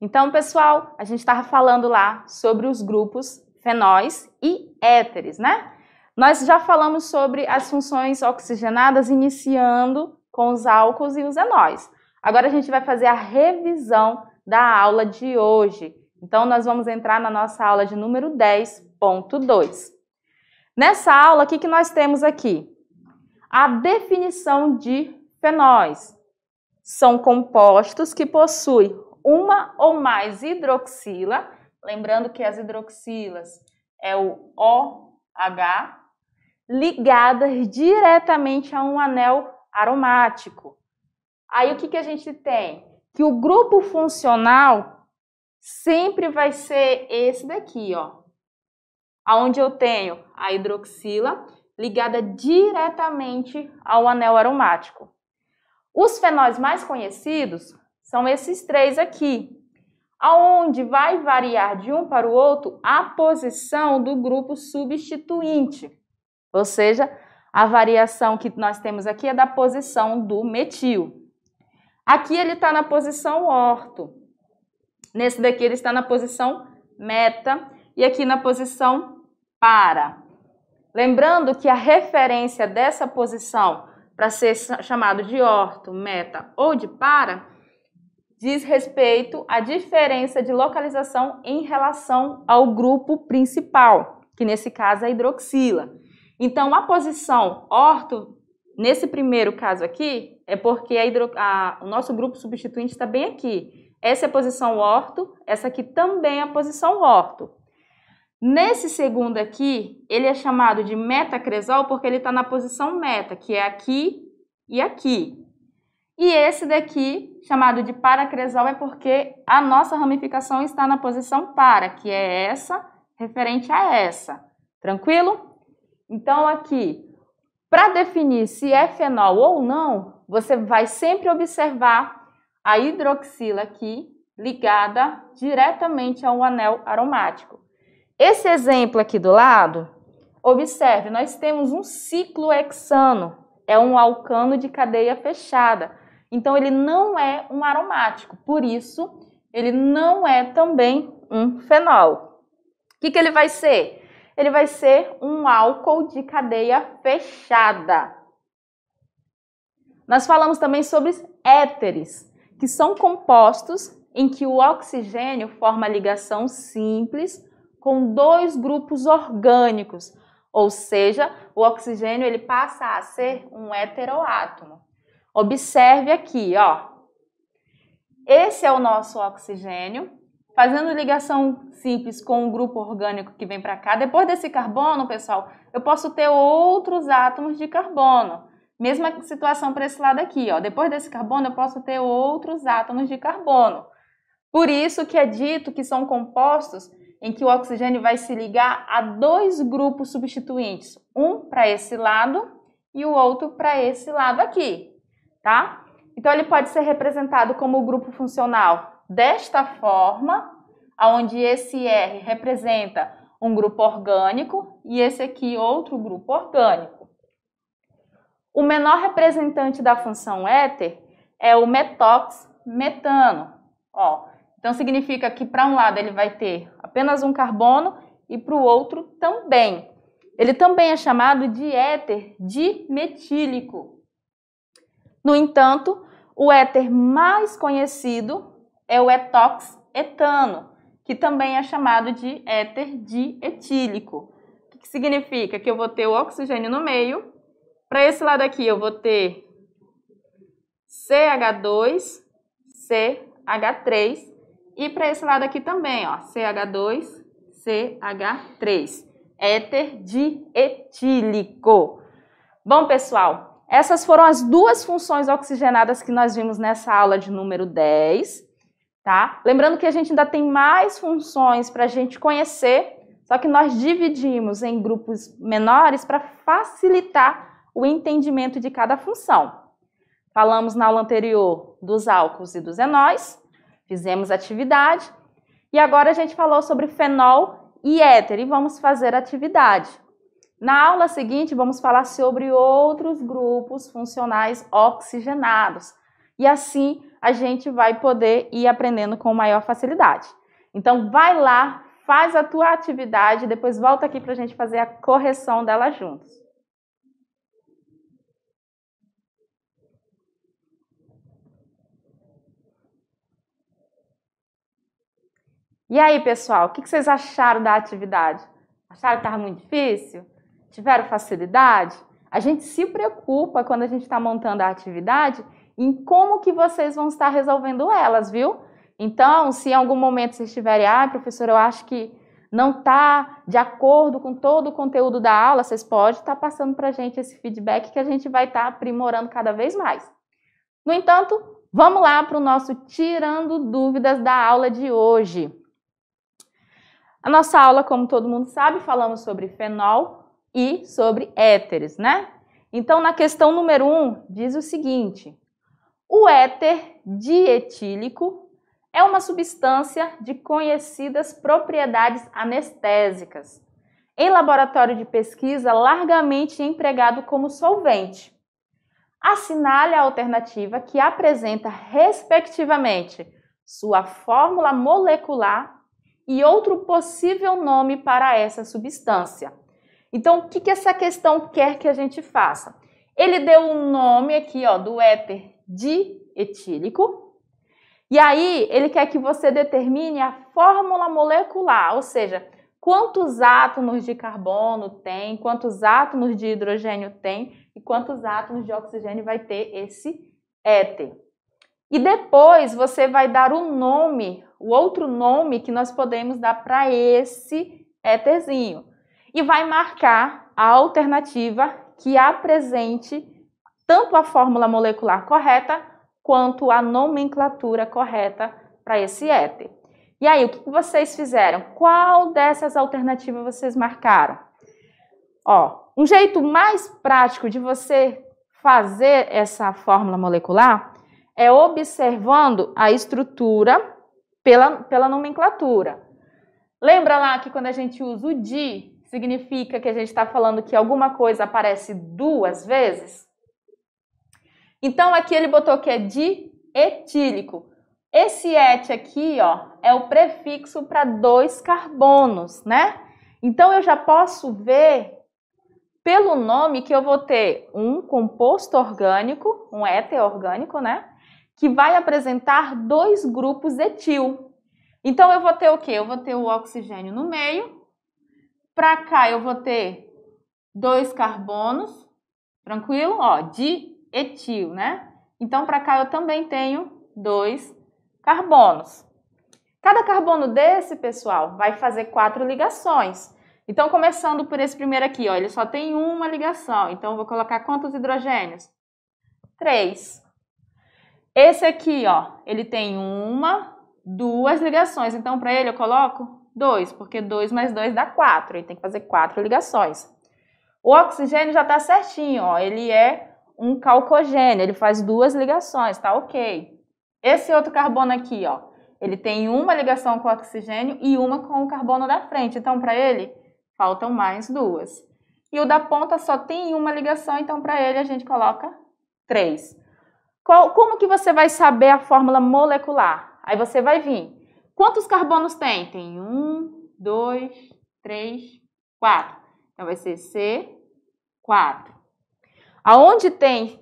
Então, pessoal, a gente estava falando lá sobre os grupos fenóis e éteres, né? Nós já falamos sobre as funções oxigenadas iniciando com os álcools e os enóis. Agora a gente vai fazer a revisão da aula de hoje. Então, nós vamos entrar na nossa aula de número 10.2. Nessa aula, o que nós temos aqui? A definição de fenóis. São compostos que possuem uma ou mais hidroxila, lembrando que as hidroxilas é o OH, ligadas diretamente a um anel aromático. Aí o que a gente tem? Que o grupo funcional sempre vai ser esse daqui, ó. Onde eu tenho a hidroxila ligada diretamente ao anel aromático. Os fenóis mais conhecidos são esses três aqui, aonde vai variar de um para o outro a posição do grupo substituinte. Ou seja, a variação que nós temos aqui é da posição do metil. Aqui ele está na posição orto. Nesse daqui ele está na posição meta e aqui na posição para. Lembrando que a referência dessa posição para ser chamado de orto, meta ou de para diz respeito à diferença de localização em relação ao grupo principal, que nesse caso é a hidroxila. Então, a posição orto, nesse primeiro caso aqui, é porque o nosso grupo substituinte está bem aqui. Essa é a posição orto, essa aqui também é a posição orto. Nesse segundo aqui, ele é chamado de metacresol porque ele está na posição meta, que é aqui e aqui. E esse daqui, chamado de paracresol, é porque a nossa ramificação está na posição para, que é essa, referente a essa. Tranquilo? Então, aqui, para definir se é fenol ou não, você vai sempre observar a hidroxila aqui ligada diretamente ao anel aromático. Esse exemplo aqui do lado, observe, nós temos um ciclohexano, é um alcano de cadeia fechada. Então, ele não é um aromático, por isso, ele não é também um fenol. O que ele vai ser? Ele vai ser um álcool de cadeia fechada. Nós falamos também sobre éteres, que são compostos em que o oxigênio forma ligação simples com dois grupos orgânicos, ou seja, o oxigênio ele passa a ser um heteroátomo. Observe aqui, ó. Esse é o nosso oxigênio, fazendo ligação simples com o grupo orgânico que vem para cá. Depois desse carbono, pessoal, eu posso ter outros átomos de carbono. Mesma situação para esse lado aqui, ó. Depois desse carbono, eu posso ter outros átomos de carbono. Por isso que é dito que são compostos em que o oxigênio vai se ligar a dois grupos substituintes, um para esse lado e o outro para esse lado aqui, tá? Então, ele pode ser representado como o grupo funcional desta forma, onde esse R representa um grupo orgânico e esse aqui outro grupo orgânico. O menor representante da função éter é o metox-metano, ó. Então, significa que para um lado ele vai ter apenas um carbono e para o outro também. Ele também é chamado de éter dimetílico. No entanto, o éter mais conhecido é o etox-etano, que também é chamado de éter dietílico. O que significa? Que eu vou ter o oxigênio no meio. Para esse lado aqui eu vou ter CH2, CH3. E para esse lado aqui também, ó, CH2, CH3, éter dietílico. Bom, pessoal, essas foram as duas funções oxigenadas que nós vimos nessa aula de número 10, tá? Lembrando que a gente ainda tem mais funções para a gente conhecer, só que nós dividimos em grupos menores para facilitar o entendimento de cada função. Falamos na aula anterior dos álcools e dos enóis, fizemos atividade e agora a gente falou sobre fenol e éter e vamos fazer atividade. Na aula seguinte vamos falar sobre outros grupos funcionais oxigenados e assim a gente vai poder ir aprendendo com maior facilidade. Então, vai lá, faz a tua atividade, depois volta aqui para a gente fazer a correção dela juntos. E aí, pessoal, o que vocês acharam da atividade? Acharam que estava muito difícil? Tiveram facilidade? A gente se preocupa quando a gente está montando a atividade em como que vocês vão estar resolvendo elas, viu? Então, se em algum momento vocês estiverem, professor, eu acho que não está de acordo com todo o conteúdo da aula, vocês podem estar passando para a gente esse feedback que a gente vai estar aprimorando cada vez mais. No entanto, vamos lá para o nosso Tirando Dúvidas da aula de hoje. A nossa aula, como todo mundo sabe, falamos sobre fenol e sobre éteres, né? Então, na questão número 1, diz o seguinte: o éter dietílico é uma substância de conhecidas propriedades anestésicas, em laboratório de pesquisa largamente empregado como solvente. Assinale a alternativa que apresenta, respectivamente, sua fórmula molecular e outro possível nome para essa substância. Então, o que essa questão quer que a gente faça? Ele deu um nome aqui, ó, do éter dietílico, e aí ele quer que você determine a fórmula molecular, ou seja, quantos átomos de carbono tem, quantos átomos de hidrogênio tem e quantos átomos de oxigênio vai ter esse éter. E depois você vai dar o nome, o outro nome que nós podemos dar para esse éterzinho. E vai marcar a alternativa que apresente tanto a fórmula molecular correta quanto a nomenclatura correta para esse éter. E aí, o que vocês fizeram? Qual dessas alternativas vocês marcaram? Ó, um jeito mais prático de você fazer essa fórmula molecular é observando a estrutura pela nomenclatura. Lembra lá que quando a gente usa o di, significa que a gente está falando que alguma coisa aparece duas vezes? Então, aqui ele botou que é dietílico. Esse et aqui, ó, é o prefixo para 2 carbonos, né? Então, eu já posso ver pelo nome que eu vou ter um composto orgânico, um éter orgânico, né? Que vai apresentar 2 grupos etil. Então, eu vou ter o quê? Eu vou ter o oxigênio no meio. Para cá, eu vou ter 2 carbonos, tranquilo? Ó, dietil, né? Então, para cá eu também tenho 2 carbonos. Cada carbono desse, pessoal, vai fazer 4 ligações. Então, começando por esse primeiro aqui, ó, ele só tem uma ligação. Então, eu vou colocar quantos hidrogênios? 3. Esse aqui, ó, ele tem 1, 2 ligações. Então, para ele eu coloco 2, porque 2 mais 2 dá 4. Ele tem que fazer 4 ligações. O oxigênio já está certinho, ó, ele é um calcogênio, ele faz 2 ligações, tá ok. Esse outro carbono aqui, ó, ele tem uma ligação com o oxigênio e uma com o carbono da frente. Então, para ele, faltam mais 2. E o da ponta só tem uma ligação, então para ele a gente coloca 3. Como que você vai saber a fórmula molecular? Aí você vai vir. Quantos carbonos tem? Tem 1, 2, 3, 4. Então vai ser C4. Aonde tem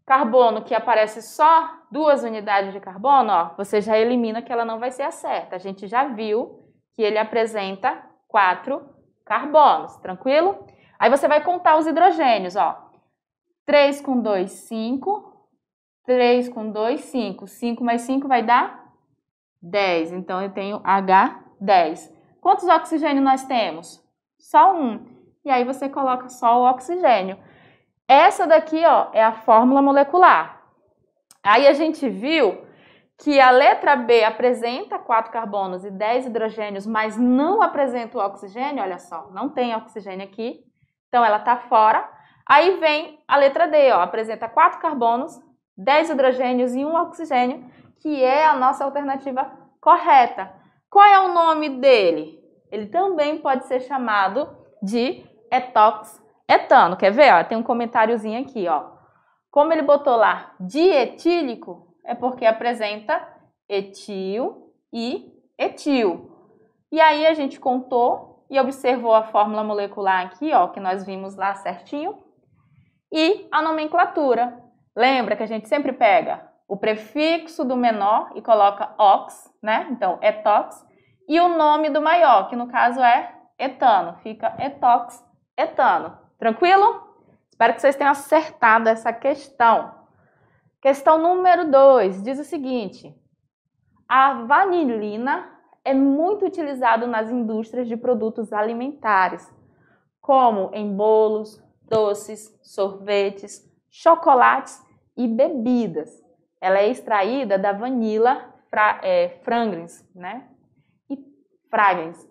carbono que aparece só 2 unidades de carbono, ó, você já elimina que ela não vai ser a certa. A gente já viu que ele apresenta 4 carbonos, tranquilo? Aí você vai contar os hidrogênios, ó. 3 com 2, 5. 3 com 2, 5. 5 mais 5 vai dar 10. Então, eu tenho H10. Quantos oxigênios nós temos? Só 1. E aí, você coloca só o oxigênio. Essa daqui, ó, é a fórmula molecular. Aí, a gente viu que a letra B apresenta 4 carbonos e 10 hidrogênios, mas não apresenta o oxigênio. Olha só, não tem oxigênio aqui. Então, ela está fora. Aí, vem a letra D, ó, apresenta 4 carbonos, 10 hidrogênios e 1 oxigênio, que é a nossa alternativa correta. Qual é o nome dele? Ele também pode ser chamado de etoxetano. Quer ver? Ó, tem um comentáriozinho aqui, ó. Como ele botou lá dietílico, é porque apresenta etil e etil. E aí a gente contou e observou a fórmula molecular aqui, ó, que nós vimos lá certinho. E a nomenclatura. Lembra que a gente sempre pega o prefixo do menor e coloca ox, né? Então, etox. E o nome do maior, que no caso é etano. Fica etox, etano. Tranquilo? Espero que vocês tenham acertado essa questão. Questão número 2 diz o seguinte: a vanilina é muito utilizada nas indústrias de produtos alimentares, como em bolos, doces, sorvetes, chocolates e bebidas. Ela é extraída da vanila fragrans, né?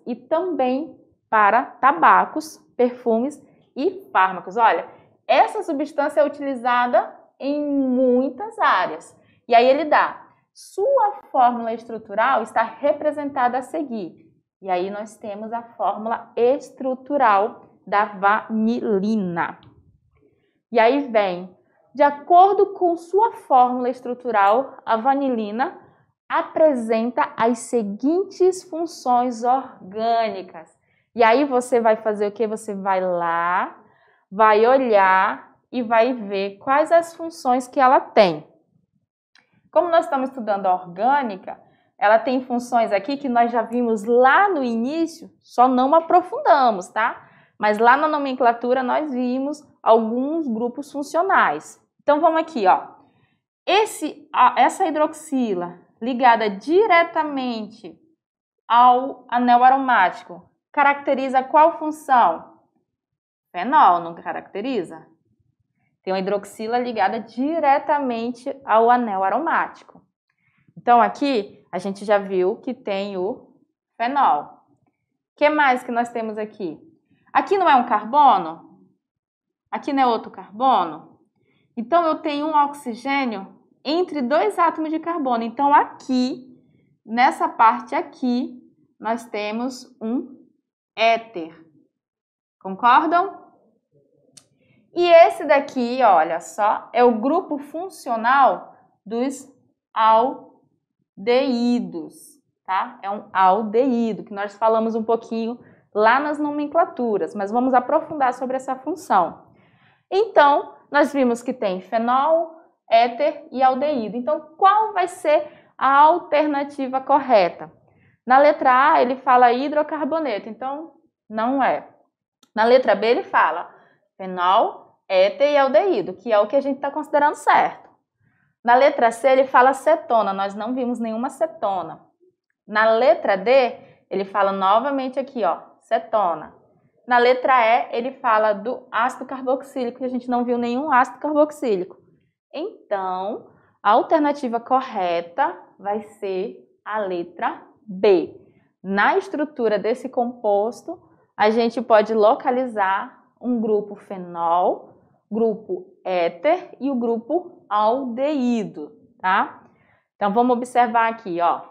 E também para tabacos, perfumes e fármacos. Olha, essa substância é utilizada em muitas áreas. E aí ele dá: sua fórmula estrutural está representada a seguir. E aí nós temos a fórmula estrutural da vanilina. E aí vem: de acordo com sua fórmula estrutural, a vanilina apresenta as seguintes funções orgânicas. E aí você vai fazer o quê? Você vai lá, vai olhar e vai ver quais as funções que ela tem. Como nós estamos estudando a orgânica, ela tem funções aqui que nós já vimos lá no início, só não aprofundamos, tá? Mas lá na nomenclatura nós alguns grupos funcionais. Então vamos aqui, ó. Essa hidroxila ligada diretamente ao anel aromático caracteriza qual função? Fenol, não caracteriza? Tem uma hidroxila ligada diretamente ao anel aromático. Então aqui a gente já viu que tem o fenol. O que mais que nós temos aqui? Aqui não é um carbono? Aqui não é outro carbono? Então eu tenho um oxigênio entre dois átomos de carbono. Então aqui, nessa parte aqui, nós temos um éter. Concordam? E esse daqui, olha só, é o grupo funcional dos aldeídos, tá? É um aldeído, que nós falamos um pouquinho lá nas nomenclaturas, mas vamos aprofundar sobre essa função. Então, nós vimos que tem fenol, éter e aldeído. Então, qual vai ser a alternativa correta? Na letra A, ele fala hidrocarboneto, então não é. Na letra B, ele fala fenol, éter e aldeído, que é o que a gente está considerando certo. Na letra C, ele fala cetona, nós não vimos nenhuma cetona. Na letra D, ele fala novamente aqui, ó, cetona. Na letra E, ele fala do ácido carboxílico, e a gente não viu nenhum ácido carboxílico. Então, a alternativa correta vai ser a letra B. Na estrutura desse composto, a gente pode localizar um grupo fenol, grupo éter e o grupo aldeído, tá? Então, vamos observar aqui, ó.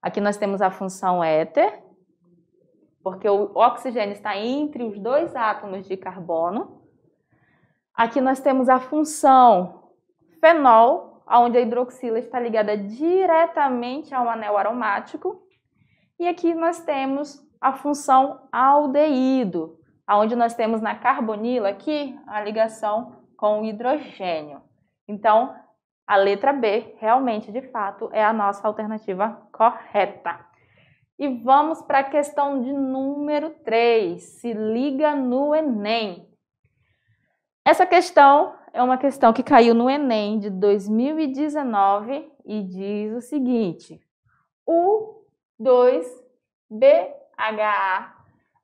Aqui nós temos a função éter, porque o oxigênio está entre os dois átomos de carbono. Aqui nós temos a função fenol, onde a hidroxila está ligada diretamente ao anel aromático. E aqui nós temos a função aldeído, onde nós temos na carbonila aqui a ligação com o hidrogênio. Então, a letra B, realmente, de fato, é a nossa alternativa correta. E vamos para a questão de número 3, se liga no Enem. Essa questão é uma questão que caiu no Enem de 2019 e diz o seguinte: o 2-BHA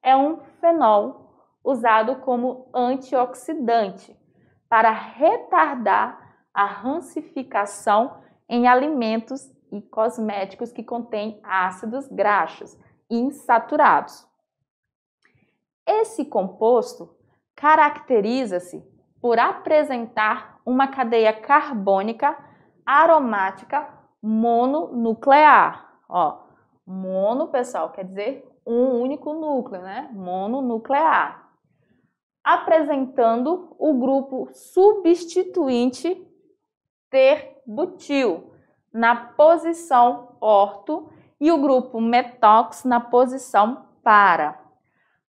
é um fenol usado como antioxidante para retardar a rancificação em alimentos e cosméticos que contêm ácidos graxos insaturados. Esse composto caracteriza-se por apresentar uma cadeia carbônica aromática mononuclear. Ó, mono, pessoal, quer dizer um único núcleo, né? Mononuclear. Apresentando o grupo substituinte ter-butil na posição orto e o grupo metox na posição para.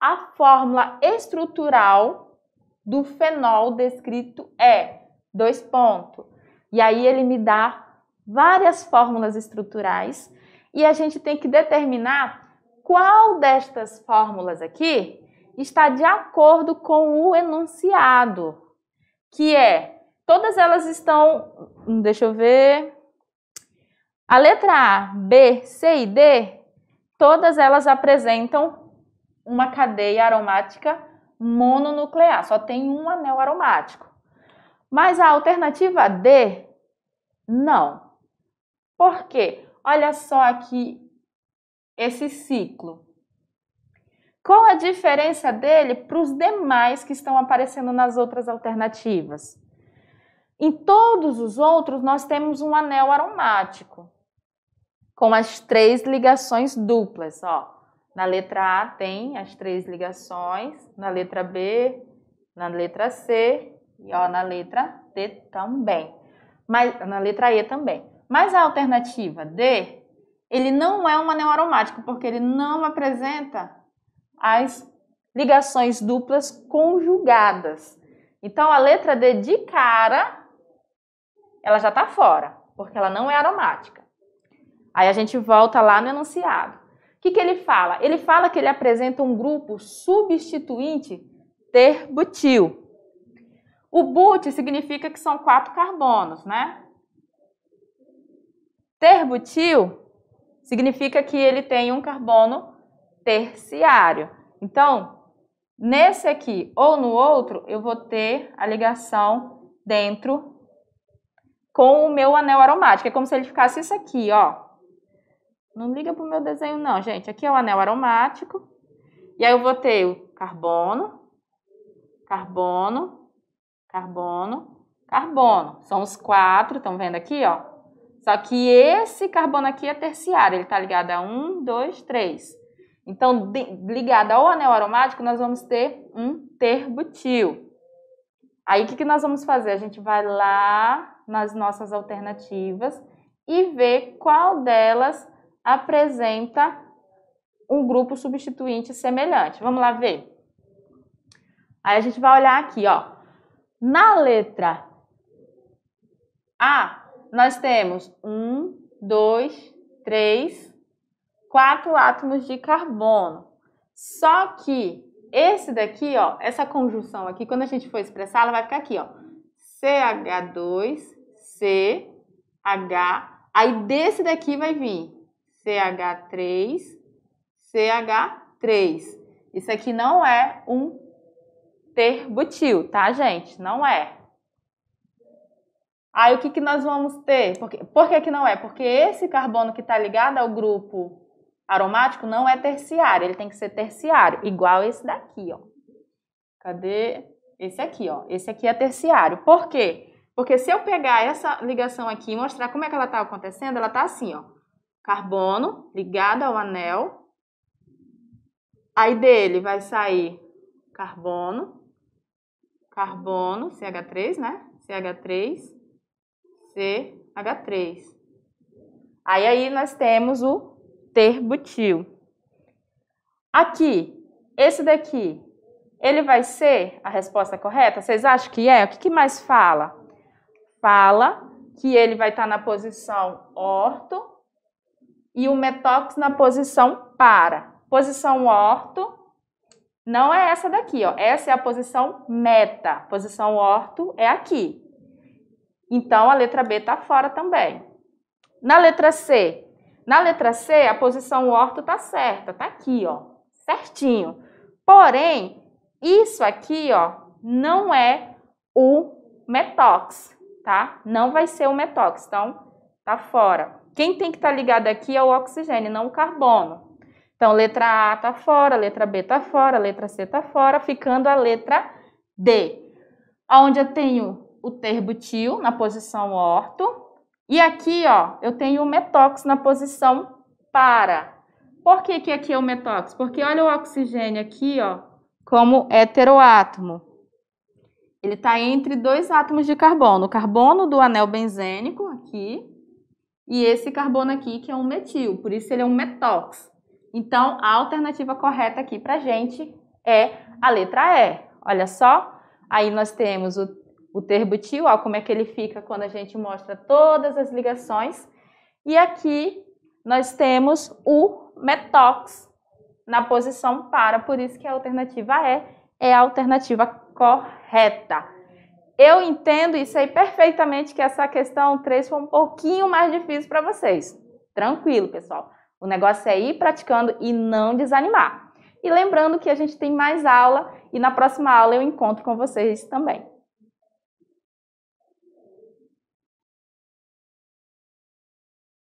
A fórmula estrutural do fenol descrito é 2 pontos. E aí ele me dá várias fórmulas estruturais e a gente tem que determinar qual destas fórmulas aqui está de acordo com o enunciado, que é, todas elas estão, deixa eu ver, a letra A, B, C e D, todas elas apresentam uma cadeia aromática mononuclear, só tem um anel aromático. Mas a alternativa D, não. Por quê? Olha só aqui esse ciclo. Qual a diferença dele para os demais que estão aparecendo nas outras alternativas? Em todos os outros, nós temos um anel aromático, com as 3 ligações duplas. Ó. Na letra A tem as 3 ligações, na letra B, na letra C e ó, na letra D também. Mas, na letra E também. Mas a alternativa D, ele não é um anel aromático, porque ele não apresenta as ligações duplas conjugadas. Então, a letra D de cara, ela já está fora, porque ela não é aromática. Aí a gente volta lá no enunciado. O que ele fala? Ele fala que ele apresenta um grupo substituinte ter-butil. O but significa que são 4 carbonos, né? Ter-butil significa que ele tem um carbono terciário. Então, nesse aqui ou no outro, eu vou ter a ligação dentro com o meu anel aromático. É como se ele ficasse isso aqui, ó. Não liga pro meu desenho não, gente. Aqui é o anel aromático. E aí eu vou ter o carbono, carbono, carbono, carbono. São os 4, estão vendo aqui, ó? Só que esse carbono aqui é terciário, ele está ligado a 1, 2, 3. Então, ligado ao anel aromático, nós vamos ter um ter-butil. Aí, o que nós vamos fazer? A gente vai lá nas nossas alternativas e ver qual delas apresenta um grupo substituinte semelhante. Vamos lá ver? Aí, a gente vai olhar aqui, ó. Na letra A, nós temos 1, 2, 3, 4 átomos de carbono. Só que esse daqui, ó, essa conjunção aqui, quando a gente for expressar, ela vai ficar aqui, ó. CH2, CH, aí desse daqui vai vir CH3, CH3. Isso aqui não é um ter-butil, tá, gente? Não é. Aí, o que nós vamos ter? Por que não é? Porque esse carbono que está ligado ao grupo aromático não é terciário, ele tem que ser terciário, igual esse daqui, ó. Cadê? Esse aqui, ó. Esse aqui é terciário. Por quê? Porque se eu pegar essa ligação aqui e mostrar como é que ela está acontecendo, ela está assim, ó. Carbono ligado ao anel. Aí dele vai sair carbono, carbono, CH3, né? CH3, CH3. Aí nós temos o ter-butil. Aqui, esse daqui, ele vai ser a resposta correta? Vocês acham que é? O que mais fala? Fala que ele vai estar na posição orto e o metox na posição para. Posição orto não é essa daqui, ó. Essa é a posição meta. Posição orto é aqui. Então, a letra B está fora também. Na letra C, a posição orto está certa, está aqui, ó, certinho. Porém, isso aqui, ó, não é o metox, tá? Não vai ser o metox, então, tá fora. Quem tem que estar ligado aqui é o oxigênio, não o carbono. Então, letra A está fora, letra B está fora, letra C está fora, ficando a letra D. Onde eu tenho o ter-butil na posição orto. E aqui, ó, eu tenho o metox na posição para. Por que que aqui é o metox? Porque olha o oxigênio aqui, ó, como heteroátomo. Ele está entre dois átomos de carbono. O carbono do anel benzênico, aqui, e esse carbono aqui, que é um metil. Por isso ele é um metóx. Então, a alternativa correta aqui para a gente é a letra E. Olha só. Aí nós temos o terbutil, ó, como é que ele fica quando a gente mostra todas as ligações. E aqui nós temos o metóx na posição para, por isso que a alternativa E é a alternativa correta. Eu entendo isso aí perfeitamente, que essa questão 3 foi um pouquinho mais difícil para vocês. Tranquilo, pessoal. O negócio é ir praticando e não desanimar. E lembrando que a gente tem mais aula e na próxima aula eu encontro com vocês também.